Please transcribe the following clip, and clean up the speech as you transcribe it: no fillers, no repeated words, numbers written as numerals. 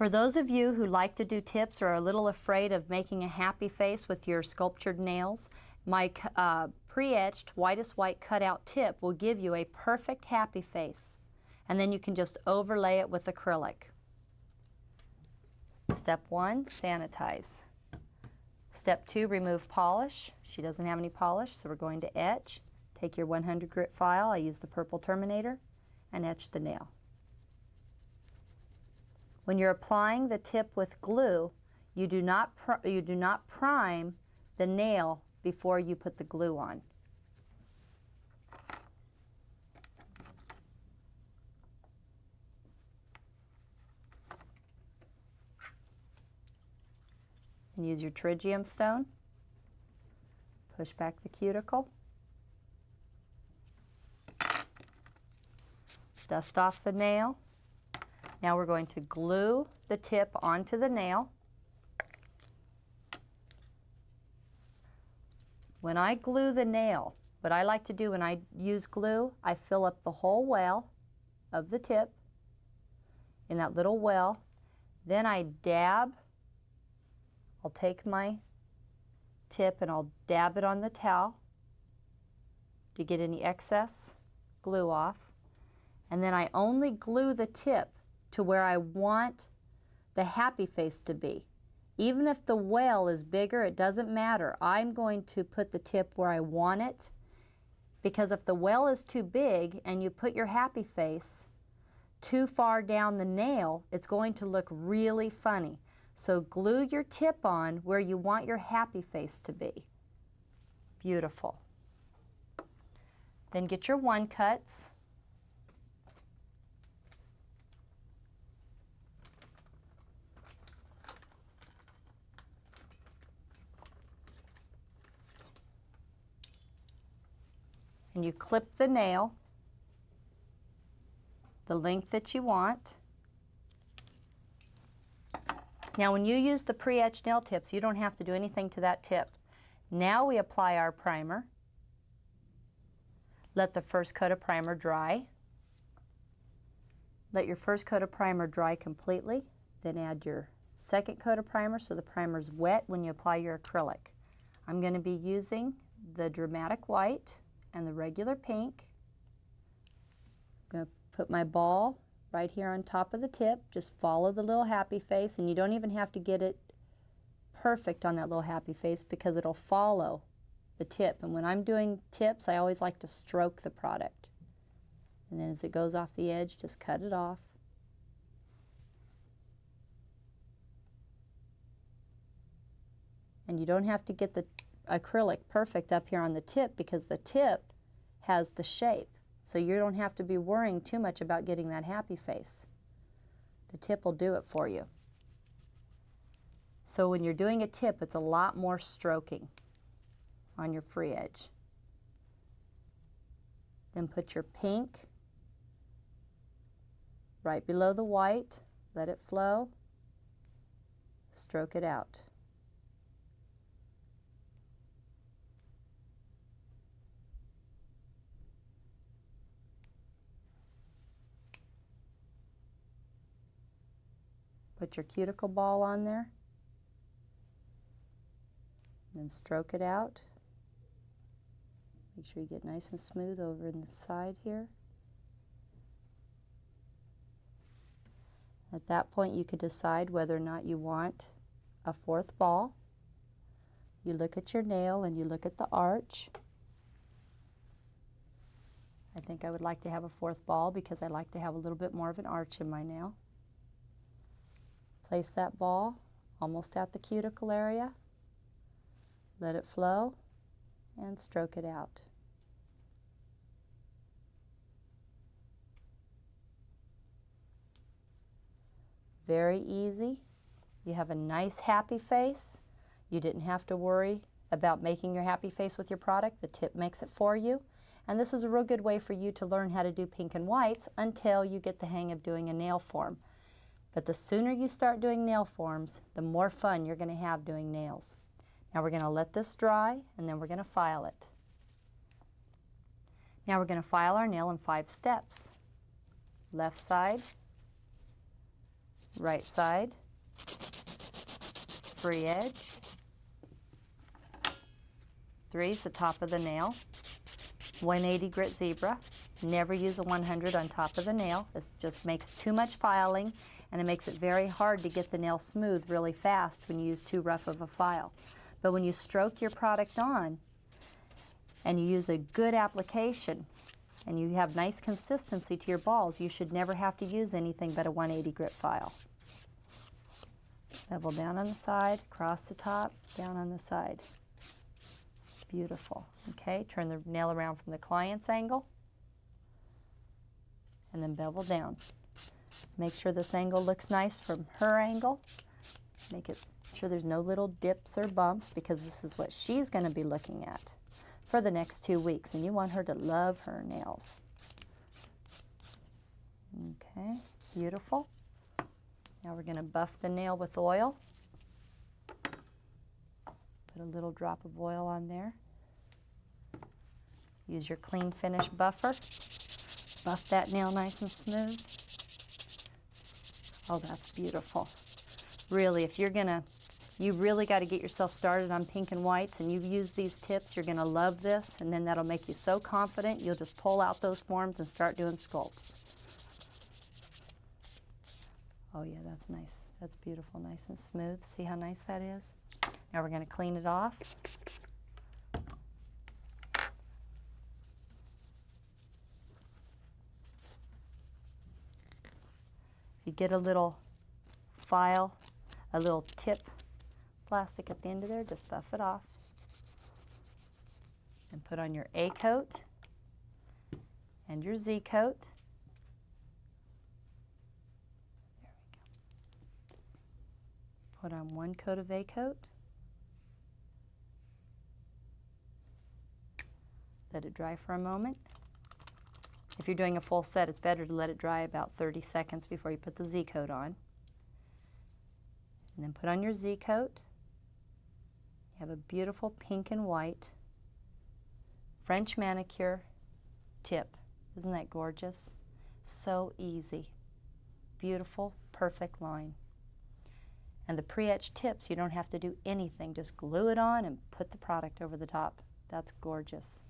For those of you who like to do tips or are a little afraid of making a happy face with your sculptured nails, my pre-etched whitest white cutout tip will give you a perfect happy face. And then you can just overlay it with acrylic. Step 1, sanitize. Step 2, remove polish. She doesn't have any polish, so we're going to etch. Take your 100 grit file, I use the purple Terminator, and etch the nail. When you're applying the tip with glue, you do not prime the nail before you put the glue on. And use your Trigium stone. Push back the cuticle. Dust off the nail. Now we're going to glue the tip onto the nail. When I glue the nail, what I like to do when I use glue, I fill up the whole well of the tip in that little well. Then I dab. I'll take my tip and I'll dab it on the towel to get any excess glue off. And then I only glue the tip to where I want the happy face to be. Even if the well is bigger, it doesn't matter. I'm going to put the tip where I want it, because if the well is too big and you put your happy face too far down the nail, it's going to look really funny. So glue your tip on where you want your happy face to be. Beautiful. Then get your one cuts. And you clip the nail the length that you want. Now when you use the pre-etched nail tips, you don't have to do anything to that tip. Now we apply our primer. Let the first coat of primer dry. Let your first coat of primer dry completely. Then add your second coat of primer so the primer's wet when you apply your acrylic. I'm going to be using the Dramatic White and the regular pink. I'm going to put my ball right here on top of the tip. Just follow the little happy face, and you don't even have to get it perfect on that little happy face because it'll follow the tip. And when I'm doing tips, I always like to stroke the product. And then as it goes off the edge, just cut it off. And you don't have to get the acrylic perfect up here on the tip because the tip has the shape. So you don't have to be worrying too much about getting that happy face. The tip will do it for you. So when you're doing a tip, it's a lot more stroking on your free edge. Then put your pink right below the white, let it flow, stroke it out. Put your cuticle ball on there, then stroke it out. Make sure you get nice and smooth over in the side here. At that point you could decide whether or not you want a fourth ball. You look at your nail and you look at the arch. I think I would like to have a fourth ball because I like to have a little bit more of an arch in my nail. Place that ball almost at the cuticle area, let it flow, and stroke it out. Very easy. You have a nice happy face. You didn't have to worry about making your happy face with your product. The tip makes it for you. And this is a real good way for you to learn how to do pink and whites until you get the hang of doing a nail form. But the sooner you start doing nail forms, the more fun you're going to have doing nails. Now we're going to let this dry, and then we're going to file it. Now we're going to file our nail in 5 steps. Left side, right side, free edge. 3 is the top of the nail. 180 grit zebra. Never use a 100 on top of the nail. This just makes too much filing, and it makes it very hard to get the nail smooth really fast when you use too rough of a file. But when you stroke your product on and you use a good application and you have nice consistency to your balls, you should never have to use anything but a 180 grit file. Bevel down on the side, across the top, down on the side. Beautiful. Okay, turn the nail around from the client's angle and then bevel down. Make sure this angle looks nice from her angle. Make it sure there's no little dips or bumps, because this is what she's going to be looking at for the next 2 weeks, and you want her to love her nails. Okay, beautiful. Now we're going to buff the nail with oil. Put a little drop of oil on there. Use your clean finish buffer. Buff that nail nice and smooth. Oh, that's beautiful. Really, if you're gonna, you really got to get yourself started on pink and whites, and you use these tips, you're gonna love this, and then that'll make you so confident you'll just pull out those forms and start doing sculpts. Oh yeah, that's nice. That's beautiful, nice and smooth. See how nice that is? Now we're going to clean it off. If you get a little file, a little tip plastic at the end of there, just buff it off. And put on your A coat and your Z coat. There we go. Put on one coat of A coat. Let it dry for a moment. If you're doing a full set, it's better to let it dry about 30 seconds before you put the Z coat on. And then put on your Z coat. You have a beautiful pink and white French manicure tip. Isn't that gorgeous? So easy. Beautiful, perfect line. And the pre-etched tips, you don't have to do anything. Just glue it on and put the product over the top. That's gorgeous.